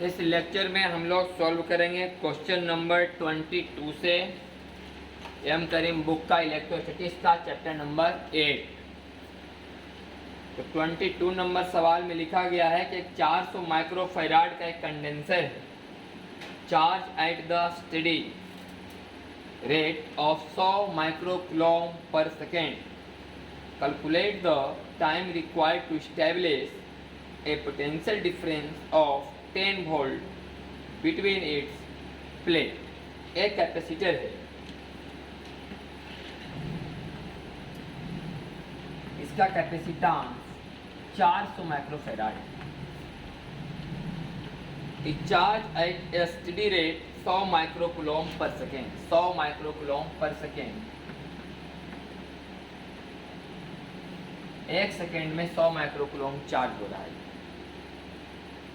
इस लेक्चर में हम लोग सॉल्व करेंगे क्वेश्चन नंबर 22 से एम करीम बुक का इलेक्ट्रोस्टैटिक्स का चैप्टर नंबर 8। तो 22 नंबर सवाल में लिखा गया है कि 400 माइक्रोफैराड का एक कंडेंसर है, charge at the steady rate of 100 microcoulomb per second. Calculate the time required to establish a potential difference of 10 volt between its plate. एक कैपेसिटर है, इसका कैपेसिटेंस 400 माइक्रोफैराड है। It charge at a steady rate 100 microcoulomb per second. 100 microcoulomb per second, एक second में 100 microcoulomb charge हो रहा है।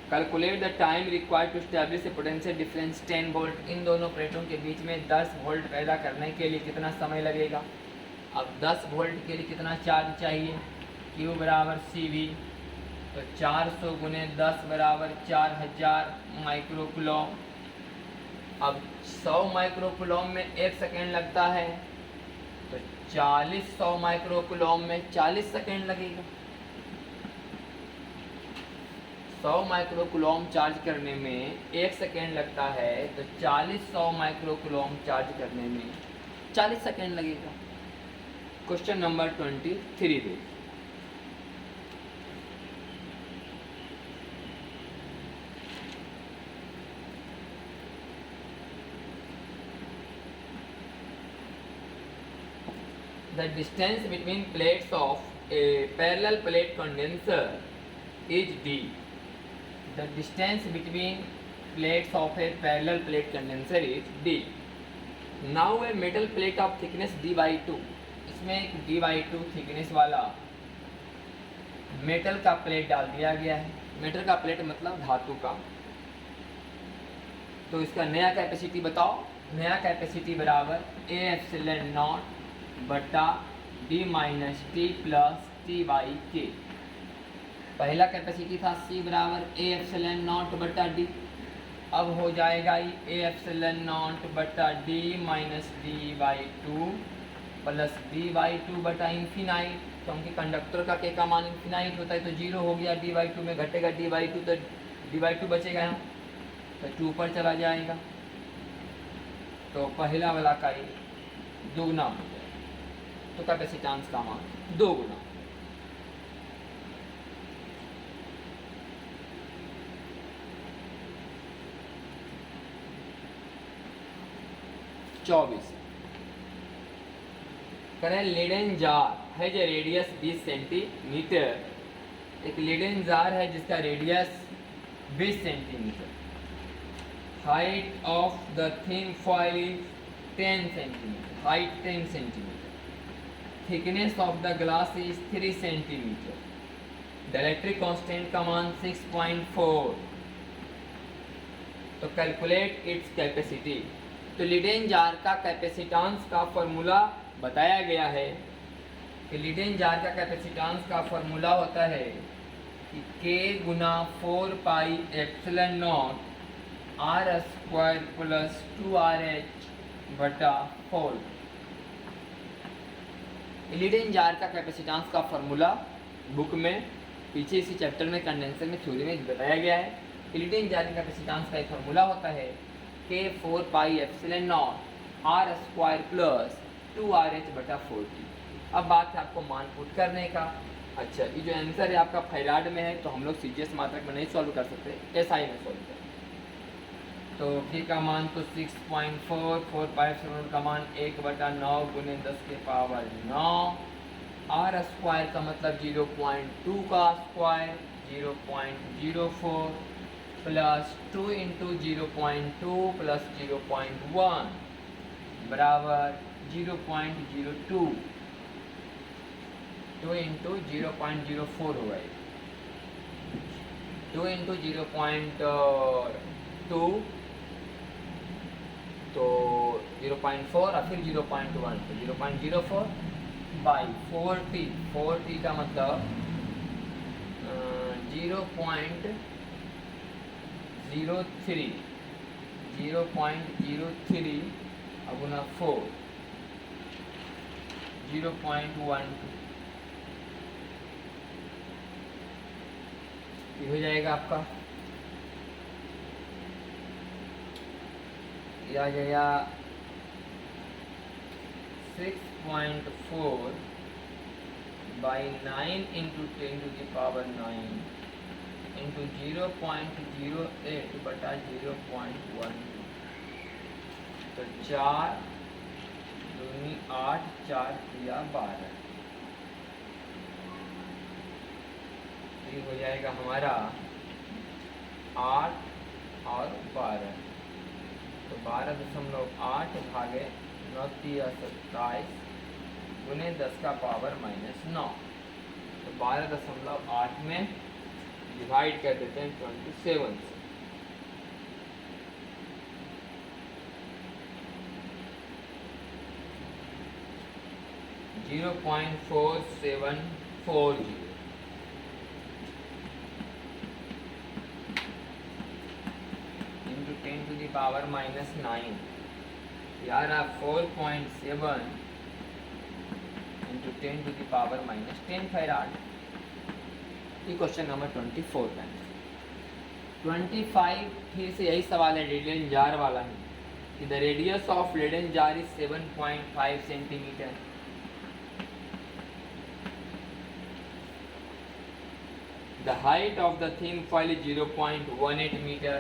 Calculate the time required to establish a potential difference 10 volt. इन दोनों प्लेटों के बीच में 10 वोल्ट पैदा करने के लिए कितना समय लगेगा। अब 10 वोल्ट के लिए कितना चार्ज चाहिए, Q बराबर CV, तो 400 गुने 10 बराबर 4000 माइक्रोकूलम। अब 100 माइक्रोकूलम में 1 सेकेंड लगता है, तो 100 माइक्रोकूलम में 40 सेकेंड लगेगा। 100 माइक्रोकूलम चार्ज करने में 1 सेकेंड लगता है, तो 100 माइक्रोकूलम चार्ज करने में 40 सेकेंड लगेगा। Question number 23 they. The distance between plates of a parallel plate condenser is D. The distance between plates of a parallel plate condenser is D. Now a metal plate of thickness D/2, इसमें एक D/2 thickness वाला metal का plate डाल दिया गया है। Metal का plate मतलब धातु का। तो इसका नया कैपेसिटी बताओ। नया कैपेसिटी बराबर A एप्सिलॉन नॉट बटा D minus T plus T/K। पहला कैपेसिटी था C बराबर A एप्सिलॉन नॉट बटा D। अब हो जाएगा ये A एप्सिलॉन नॉट बटा D minus D/2 plus D/2 बटा इन्फिनाइट। तो हमके कंडक्टर का K का मान इन्फिनाइट होता है, तो 0 हो गया। D/2 में घटेगा D/2, तो D/2 बचेगा यहाँ, तो 2 पर चला जाएगा। तो पहला वाला का ये दोगुना हो जाएगा, तो कैपेसिटेंस का मान 2 गुना। करें लीडन जार है जो रेडियस 20 सेंटीमीटर। एक लीडन जार है जिसका radius 20 centimetre. Height of the thin foil is 10 centimetre. Height 10 centimetre. Thickness of the glass is 3 centimetre. The electric constant का मान 6.4। तो कैलकुलेट इट्स कैपेसिटी। तो लीडेन जार का कैपेसिटेंस का फॉर्मूला बताया गया है कि लीडेन जार का कैपेसिटेंस का फॉर्मूला होता है कि K Guna 4 pi epsilon not R square plus 2RH बटा 4। लीडेन जार का कैपेसिटेंस का फॉर्मूला बुक में पीछे इसी चैप्टर में कंडेंसर में थ्योरी में बताया गया है। लीडेन जार का कैपेसिटेंस का एक फॉर्मूला होता है K 4 pi epsilon not R square plus 2RH बटा 4T। अब बात है आपको मान पुट करने का। अच्छा, ये जो आंसर है आपका फैराड में है, तो हम लोग CGS मात्रक में नहीं सॉल्व कर सकते, SI में सॉल्व करें। तो K का मान तो 6.4, 4 पाई एप्सिलॉन का मान 1/9 गुने 10 के पावर 9। R स्क्वायर का मतलब 0.2 का स्क्वायर 0.04 प्लस 2 इंटू 0.2 प्लस 0.1 बराबर 0.02। 2 इंटू 0.04 होगा, 2 इंटू 0.2 तो 0.4 और फिर 0.1, तो 0.04 बाई 4T। 4T का मतलब 0.03 अब गुना 4 0.12 ये हो जाएगा आपका, ये आ जाएगा 6.4 by 9 into 10 to the power 9 into 0.08 बटा 0.1, तो 4 दूनी 8 4 या 12, ये हो जाएगा हमारा 8 और 12, तो 12.8 भागे 9 या 27 गुने 10 का पावर -9, तो 12.8 में डिवाइड कर देते हैं 27 से। Zero 0.4740 into 10 to the power -9, यार आप 4.7 into 10 to the power -10 farad. ये क्वेश्चन नंबर 24 का। 25 फिर से यही सवाल है, लेडेन जार वाला है कि the radius of Leyden jar is 7.5 centimetre. The height of the thin foil is 0.18 meter.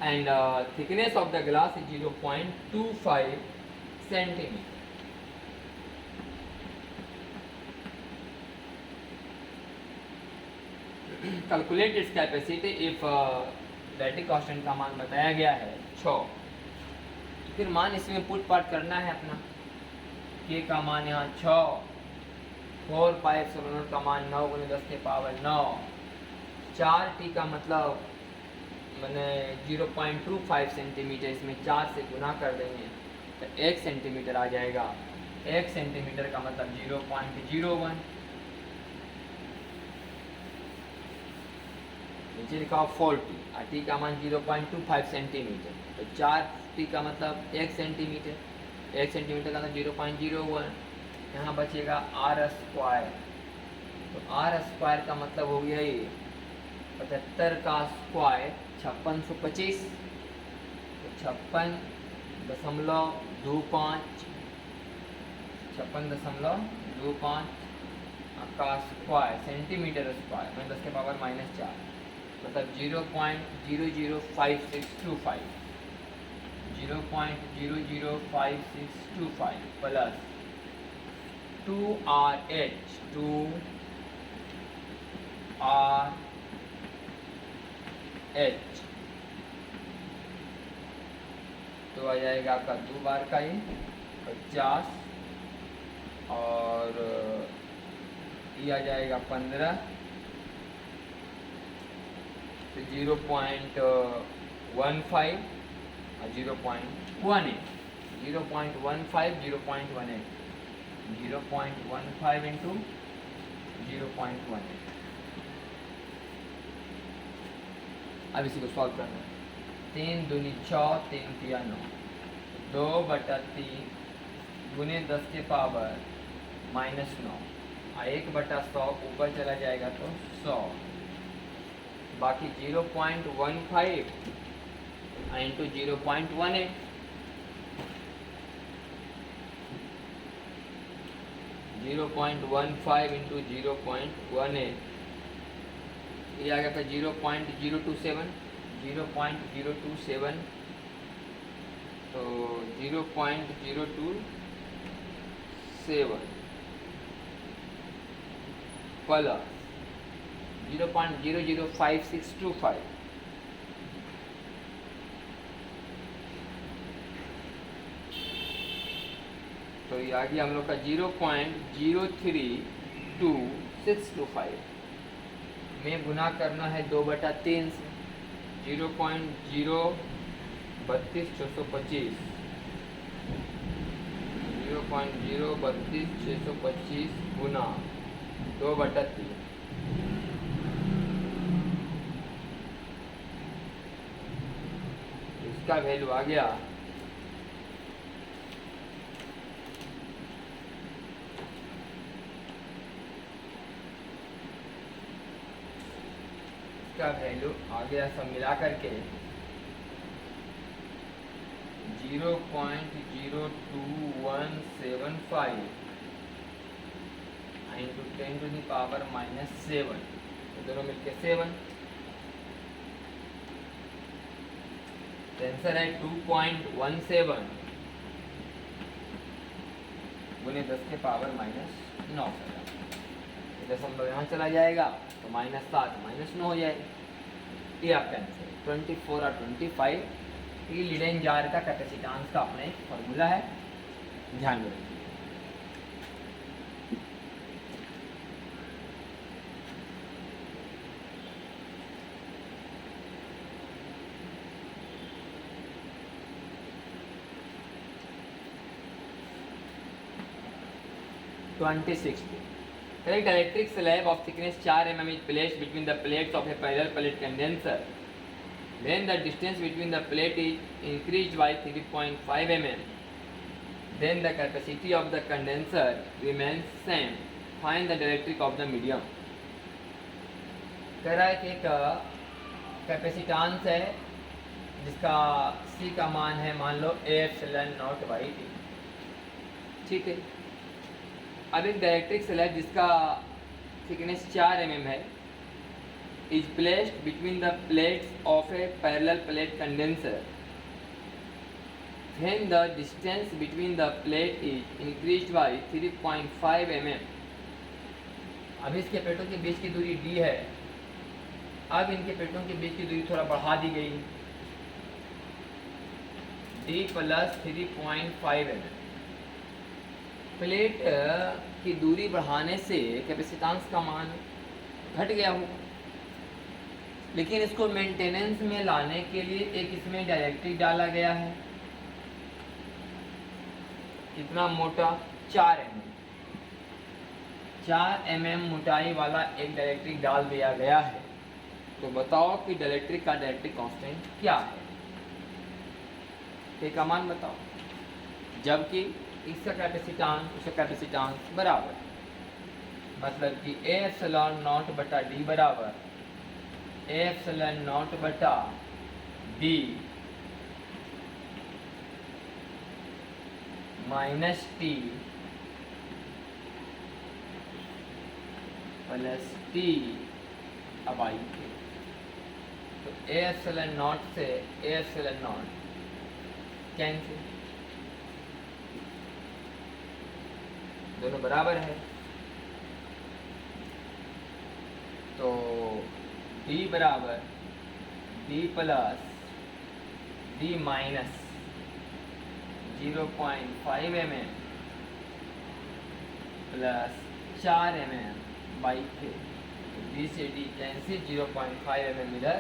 And thickness of the glass is 0.25 centimeter. Calculate its capacity if static constant का मान बताया गया है 6। फिर मान इसमें पुट पाट करना है अपना। के का मान यहाँ 6, 4 पाई एप्सिलॉन का मान 9 गुने 10 के पावर 9, 4 टी का मतलब मैंने 0.25 सेंटीमीटर, इसमें 4 से गुना कर देंगे तो 1 सेंटीमीटर आ जाएगा। 1 सेंटीमीटर का मतलब 0.01, नीचे लिखा हो 4t, टी का मान 0.25 सेंटीमीटर, तो 4 टी का मतलब 1 सेंटीमीटर, 1 सेंटीमीटर का मतलब 0.01, यहाँ बचेगा आर स्क्वायर, तो आर स्क्वायर का मतलब हो गया ये 75 का स्क्वायर 5625, तो 56.25 का स्क्वायर सेंटीमीटर स्क्वायर में 10 के पावर -4, मतलब 0.005625, 0.005625 प्लस 2RH तो आ जाएगा आपका 2 बार का ही 50 और ये आ जाएगा 15, तो 0.15 और 0.18, 0.15 इंटू 0.18। अब इसी को सॉल्व करना है। 3 दूनी 6, 3 तिया 9, 2/3 गुने 10 के पावर -9, 1/100 ऊपर चला जाएगा तो 100, बाकी 0.15 इंटू 0.18, 0.15 इंटू 0.18, ये आ गया था 0.027, 0.027, तो 0.027 प्लस 0.005625, तो ये आ गया हम लोग का 0.032625 में गुना करना है 2/3 से, 0.032625, 0.032625 गुना 2/3 इसका वैल्यू आ गया सब मिला करके 0.02175 इंटू 10⁻⁻7, तो दोनों मिलके 7। आंसर है 2.17 गुने 10⁻⁻9। दशमलव यहाँ चला जाएगा तो -7 -9 हो जाएगा। ये आपका आंसर 24 और 25 ये लीडेन जार का कैपेसिटेंस का अपना एक फॉर्मूला है, ध्यान में रखिए। Correct, electric slab of thickness 4 mm is placed between the plates of a parallel plate condenser. When the distance between the plate is increased by 3.5 mm, then the capacity of the condenser remains same. Find the dielectric of the medium. कह रहा है कि एक capacitance है जिसका C का मान है, मान लो A∪0/T, ठीक है। अब एक डायरेक्ट्रिक स्लैब जिसका थिकनेस 4 mm है is placed between the plates of a parallel plate condenser when the distance between the plate is increased by 3.5 mm। अब इसके प्लेटों के बीच की दूरी d है, अब इनके प्लेटों के बीच की दूरी थोड़ा बढ़ा दी गई d + 3.5 mm। प्लेट की दूरी बढ़ाने से कैपेसिटेंस का मान घट गया हो, लेकिन इसको मेंटेनेंस में लाने के लिए एक इसमें डायरेक्ट्रिक डाला गया है। कितना मोटा? 4 mm मोटाई वाला एक डायरेक्ट्रिक डाल दिया गया है। तो बताओ कि डायरेक्ट्रिक का डायरेक्ट्रिक कांस्टेंट क्या है, एक का मान बताओ। जबकि इसका कैपेसिटेंस बराबर, मतलब कि A∪0/D बराबर A∪0/D minus T plus T अब आई। तो A∪0 से A∪0 कैंसिल, दोनों बराबर है। तो D बराबर D plus D minus 0.5 mm plus 4 mm/K। D से D कैंसिल, 0.5 mm इधर,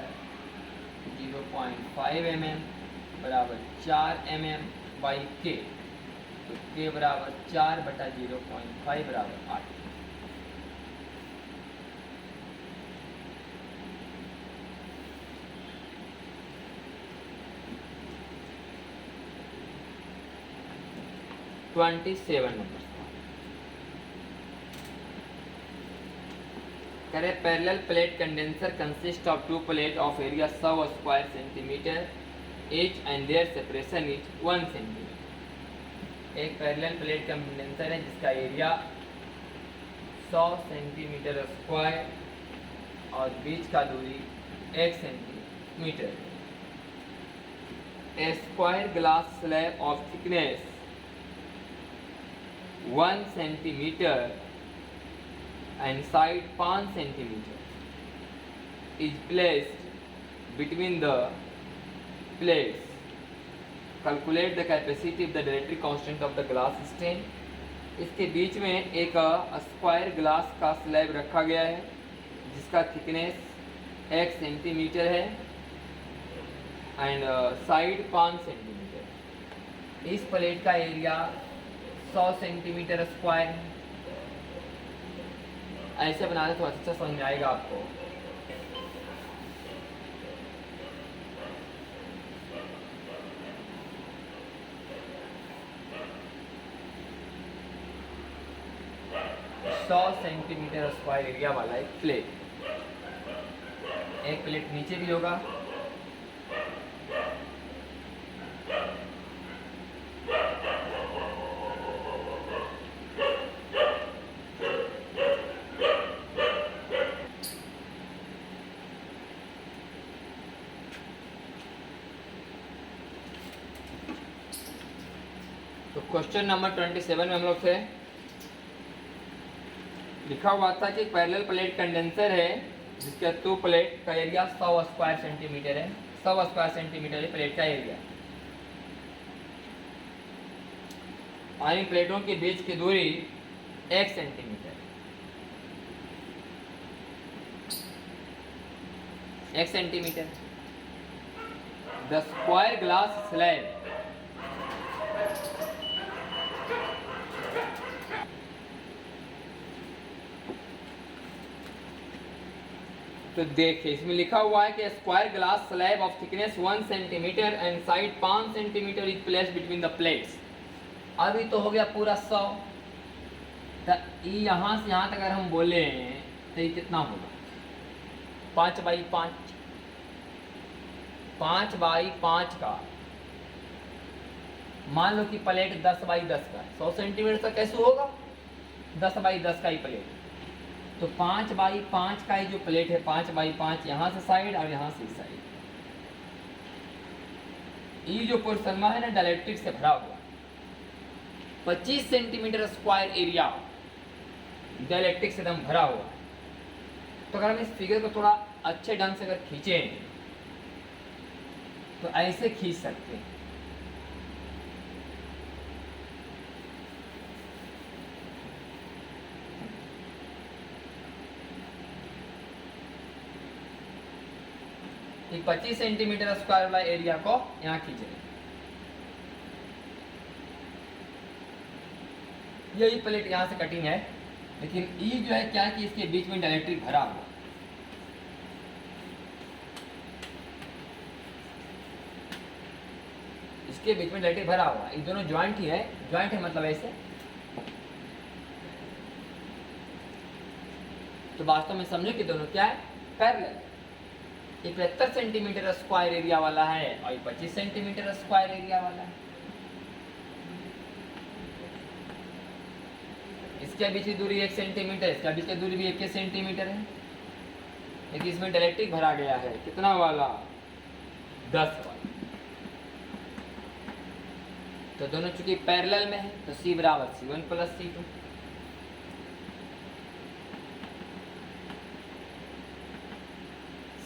0.5 mm बराबर 4 mm/K। तो K बराबर 4/0.5 बराबर 8। नंबर करे parallel plate condenser consist of 2 plate of area 100 square centimetre each and their separation is 1 cm। एक parallel plate condenser है जिसका एरिया 100 सेंटीमीटर स्क्वायर और बीच का दूरी 1 centimetre. A square glass slab of thickness 1 centimetre and side 5 centimeter is placed between the plates. Calculate the capacity of the dielectric constant of the glass stain। इसके बीच में एक square glass का slab रखा गया है जिसका थिकनेस 1 सेंटीमीटर है and side 5 centimetre. इस प्लेट का एरिया 100 सेंटीमीटर स्क्वायर है ऐसे बनाने तो अच्छा समझ में आएगा आपको। सौ सेंटीमीटर स्क्वायर एरिया वाला एक प्लेट, एक प्लेट नीचे भी होगा, तो क्वेश्चन नंबर 27 में हम लोग से लिखा हुआ था कि पैरेलल प्लेट कंडेंसर है जिसके टू प्लेट का एरिया 100 स्क्वायर सेंटीमीटर है। 100 स्क्वायर सेंटीमीटर है प्लेट का एरिया। और इन प्लेटों के बीच की दूरी 1 centimetre, 1 centimetre. The square glass slab तो देखिए इसमें लिखा हुआ है कि square glass slab of thickness 1 centimetre and side 5 centimetre is placed between the plates. अभी तो हो गया पूरा 100, तो यहाँ से यहाँ तक अगर हम बोले तो ये कितना होगा? 5 बाई 5, 5 बाई 5 का मान लो कि प्लेट 10 बाई 10 का 100 सेंटीमीटर का कैसे होगा? 10 बाई 10 का ही प्लेट, तो 5 बाई 5 का ही जो प्लेट है 5 बाई 5 यहाँ से साइड और यहाँ से साइड। ये जो पोर्शन है ना डाइलेक्ट्रिक से भरा हुआ 25 सेंटीमीटर स्क्वायर एरिया डाइलेक्ट्रिक से एकदम भरा हुआ। तो अगर हम इस फिगर को थोड़ा अच्छे ढंग से अगर खींचें तो ऐसे खींच सकते हैं। एक 25 सेंटीमीटर स्क्वायर वाला एरिया को यहाँ खींचे। यही प्लेट यहाँ से कटिंग है, लेकिन ये जो है क्या कि इसके बीच में डाइलेक्ट्रिक भरा हुआ, इसके बीच में डाइलेक्ट्रिक भरा हुआ। ये दोनों ज्वाइंट ही है, ज्वाइंट है मतलब ऐसे। तो वास्तव में समझो कि दोनों क्या है? पैरेलल। ये 75 सेंटीमीटर स्क्वायर एरिया वाला है और ये 25 सेंटीमीटर स्क्वायर एरिया वाला है। इसके बीच की दूरी 1 सेंटीमीटर, इसके बीच की दूरी भी 1 सेंटीमीटर है, लेकिन इसमें डाइलेक्ट्रिक भरा गया है कितना वाला? 10 वाला। तो दोनों चूंकि पैरेलल में है तो C बराबर C1 प्लस C2।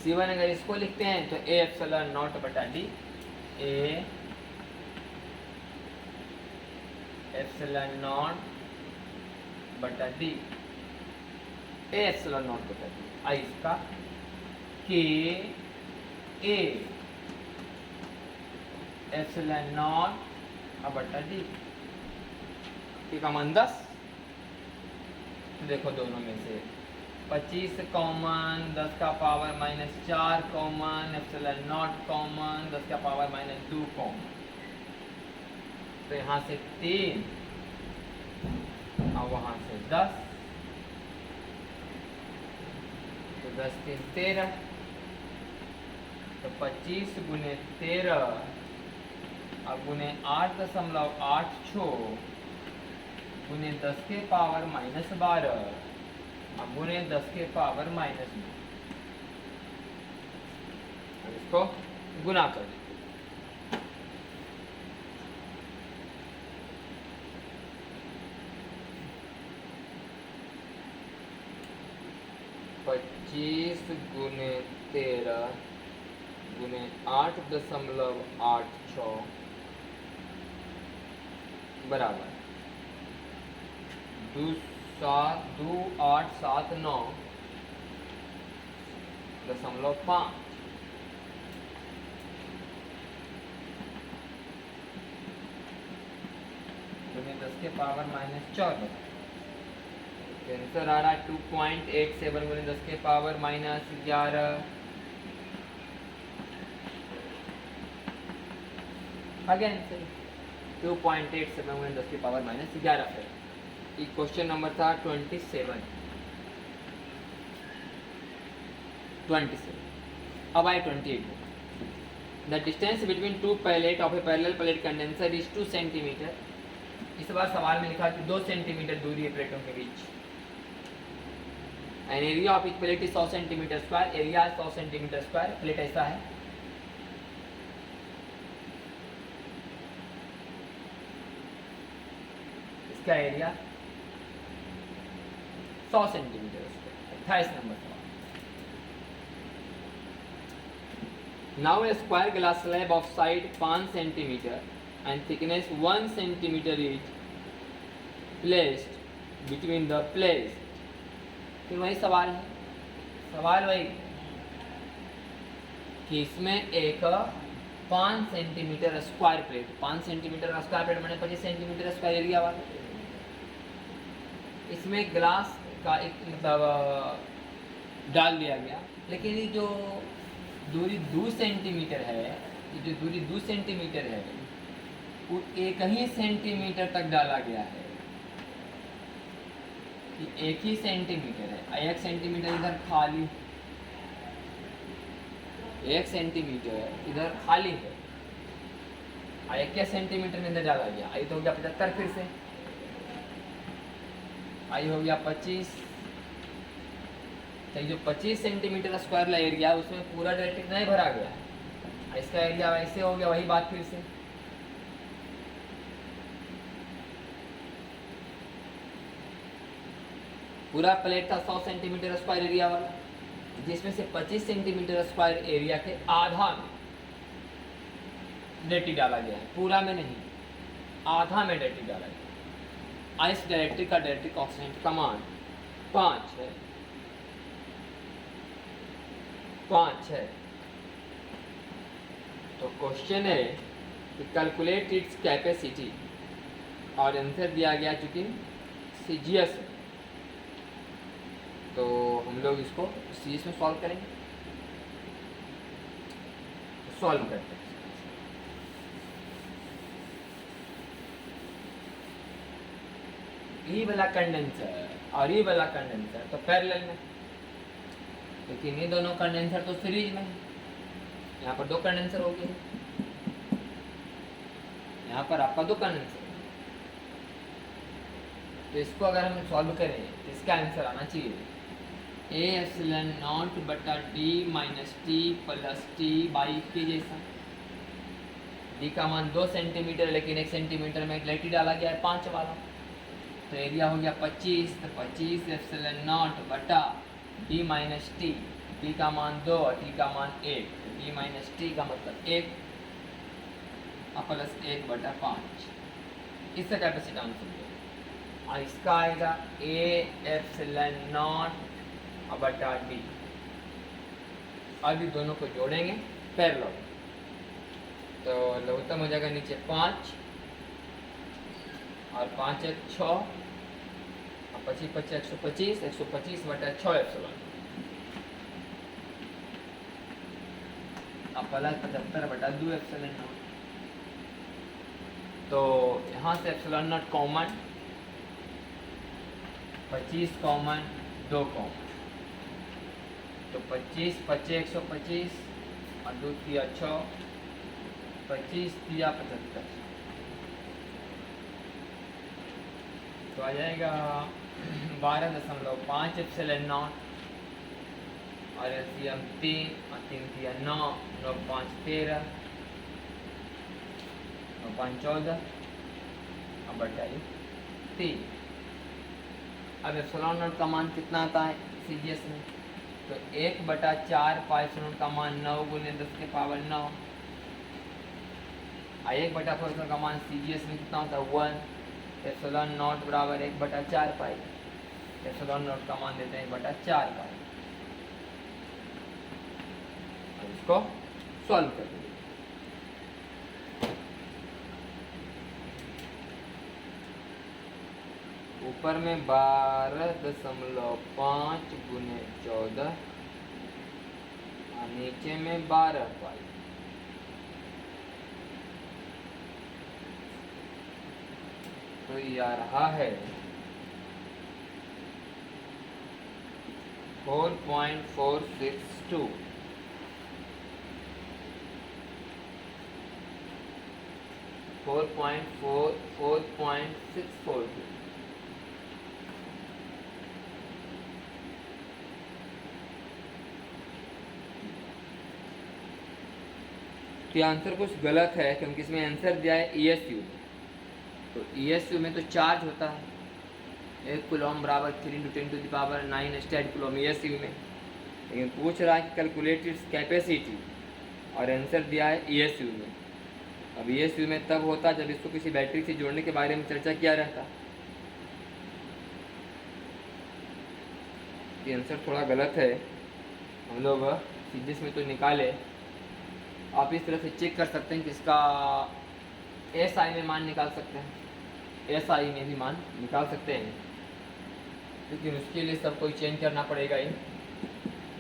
C1 अगर इसको लिखते हैं तो A एप्सिलॉन नॉट बटा D, A एप्सिलॉन नॉट बटा D, A एप्सिलॉन नॉट बटा D। आई इसका K A एप्सिलॉन नॉट बटा D का मान 10। देखो दोनों में से 25 कॉमन, 10 का power minus 4 common, epsilon not common, 10 का पावर माइनस 2 कॉमन। तो यहाँ से 3 और वहाँ से 10, तो 10 3 13, तो 25 गुने 13 और गुने 8.86 गुने 10 के पावर माइनस 12 और गुने 10 के पावर माइनस 2। इसको गुना कर दें। पच्चीस गुने 13 गुने 8.86 बराबर 2879.5 गुने 10 के पावर माइनस 14। आंसर आ रहा है 2.87 गुने 10 के पावर -11। अगेन 2.87 गुने 10 के पावर -11 है। ये क्वेश्चन नंबर था 27। अब आए 28। The distance between two plates of a parallel plate condenser is 2 centimetre. इस बार सवाल में लिखा कि 2 सेंटीमीटर दूरी है प्लेटों के बीच। An area of each plate is 100 centimetre square. Area 100 centimetre square. Plate ऐसा है, इसका एरिया 100 सेंटीमीटर स्क्वायर। 28 नंबर सवाल। Now a square glass slab of side 5 centimetre and thickness 1 centimeter is placed between the place। फिर वही सवाल है, सवाल वही कि इसमें एक 5 centimetre square plate, 5 centimetre square plate मैंने 25 सेंटीमीटर स्क्वायर एरिया वाला, इसमें ग्लास का एक मतलब डाल दिया गया। लेकिन ये जो दूरी 2 सेंटीमीटर है, ये जो दूरी 2 सेंटीमीटर है वो 1 ही सेंटीमीटर तक डाला गया है। कि 1 ही सेंटीमीटर है। 1 सेंटीमीटर इधर खाली, 1 सेंटीमीटर इधर खाली है, 1 सेंटीमीटर में इधर डाला गया। आई तो हो गया 75, फिर से आई हो गया 25। तो जो 25 सेंटीमीटर स्क्वायर का एरिया उसमें पूरा डायरेक्ट नहीं भरा गया है, इसका एरिया वैसे हो गया। वही बात फिर से पूरा प्लेट था 100 सेंटीमीटर स्क्वायर एरिया वाला, जिसमें से 25 सेंटीमीटर स्क्वायर एरिया के आधा में डेटी डाला गया है। पूरा में नहीं, आधा में डेटी डाला गया। इस डायरेक्ट्री का डायरेक्ट्री कांस्टेंट का मान 5 है, 5 है। तो क्वेश्चन है कि कैलकुलेट इट्स कैपेसिटी, और आंसर दिया गया चूंकि सीजीएस। तो हम लोग इसको सीजीएस में सॉल्व करेंगे। सॉल्व करते हैं। ये वाला कंडेंसर और ये वाला कंडेंसर तो पैरेलल में, लेकिन ये दोनों कंडेंसर तो सीरीज में है। यहाँ पर 2 कंडेंसर हो गए, यहाँ पर आपका 2 कंडेंसर। तो इसको अगर हम सॉल्व करें तो इसका आंसर आना चाहिए ए एप्सिलॉन नॉट बटा D minus T plus T by के जैसा। डी का मान 2 सेंटीमीटर, लेकिन 1 सेंटीमीटर में लेटी डाला गया है 5 वाला। तो एरिया हो गया 25। तो 25 एप्सिलॉन नॉट बटा डी माइनस टी। टी का मान 2 और टी का मान 1। डी माइनस टी का मतलब 1 और प्लस 1 बटा 5। इसका कैपेसिटी आंसर है। और इसका आएगा ए एप्सिलॉन नॉट बटा डी। अभी दोनों को जोड़ेंगे पैरेलल, तो लघुत्तम हो जाएगा नीचे 5 और 5 1 6 और 25 25 125, 125 बटा 6 एप्सिलॉन और प्लस 75 बटा 2 एप्सिलॉन नॉट। तो यहाँ से epsilon not common, 25 common, 2 common. तो 25 25 125 और 2 तिया 6, 25 तिया 75। तो आ जाएगा 12.5 एप्सिलॉन नॉट और एलसीएम 3 और 3 तिया 9, 9 5 13, 9 5 14 और बटा 3। अब एप्सिलॉन नॉट का मान कितना आता है सीजीएस में? तो 1 बटा 4 पाई एप्सिलॉन का मान 9 गुने 10 के पावर 9 और 1 बटा 4 का मान सीजीएस में कितना होता है 1। एप्सिलॉन नॉट बराबर 1 बटा 4 पाई। एप्सिलॉन नॉट का मान देते हैं 1 बटा 4 पाई। इसको सॉल्व कर दीजिए। ऊपर में 12.5 गुने 14 और नीचे में 12 पाई। तो ये आ रहा है 4.462। 4.642। तो आंसर कुछ गलत है क्योंकि इसमें आंसर दिया है ESU। तो ESU में तो चार्ज होता है 1 कूलम बराबर 3 × 10⁹ स्टेट कूलम ESU में, लेकिन पूछ रहा है कि कैलकुलेट इट्स कैपेसिटी और आंसर दिया है ESU में। अब ESU में तब होता जब इसको किसी बैटरी से जोड़ने के बारे में चर्चा किया रहता। ये आंसर थोड़ा गलत है, हम लोग फिजिक्स में तो निकाले। आप इस तरह से चेक कर सकते हैं कि इसका SI में मान निकाल सकते हैं, SI में भी मान निकाल सकते हैं, लेकिन उसके लिए सब कोई चेंज करना पड़ेगा। ये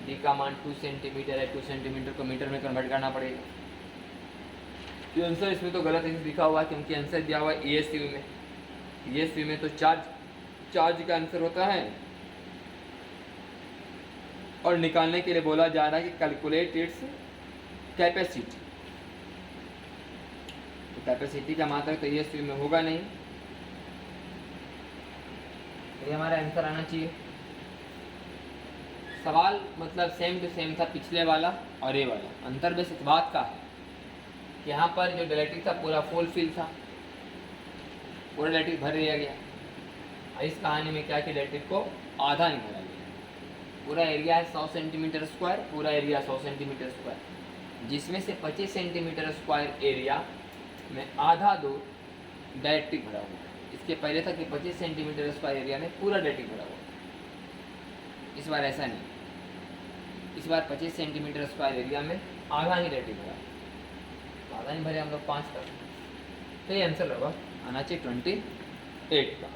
D का मान 2 सेंटीमीटर है, 2 सेंटीमीटर को मीटर में कन्वर्ट करना पड़ेगा। तो आंसर इसमें तो गलत लिखा हुआ है क्योंकि आंसर दिया हुआ है ESU में। ESU में तो चार्ज का आंसर होता है और निकालने के लिए बोला जा रहा है कि कैलकुलेट इट्स कैपेसिटी। तो कैपेसिटी का मात्रा तो ESU में होगा नहीं, तो ये हमारा आंसर आना चाहिए। सवाल मतलब सेम टू सेम था पिछले वाला और ये वाला। अंतर बस इस बात का है कि यहाँ पर जो डायलेक्ट्रिक था पूरा फुल फिल था, पूरा डायलेक्ट्रिक भर दिया गया। इस कहानी में क्या कि डायलेक्ट्रिक को आधा नहीं भरा गया। पूरा एरिया है 100 सेंटीमीटर स्क्वायर, पूरा एरिया 100 सेंटीमीटर स्क्वायर, जिसमें से 25 सेंटीमीटर स्क्वायर एरिया में आधा दो डायलेक्ट्रिक भरा हुआ। इसके पहले था कि 25 सेंटीमीटर स्क्वायर एरिया में पूरा डायलेक्ट्रिक भरा हुआ। इस बार ऐसा नहीं, इस बार 25 सेंटीमीटर स्क्वायर एरिया में आधा ही डायलेक्ट्रिक भरा, आधा नहीं भरे हम लोग 5 तक। तो ये आंसर होगा आना चाहिए 28 का।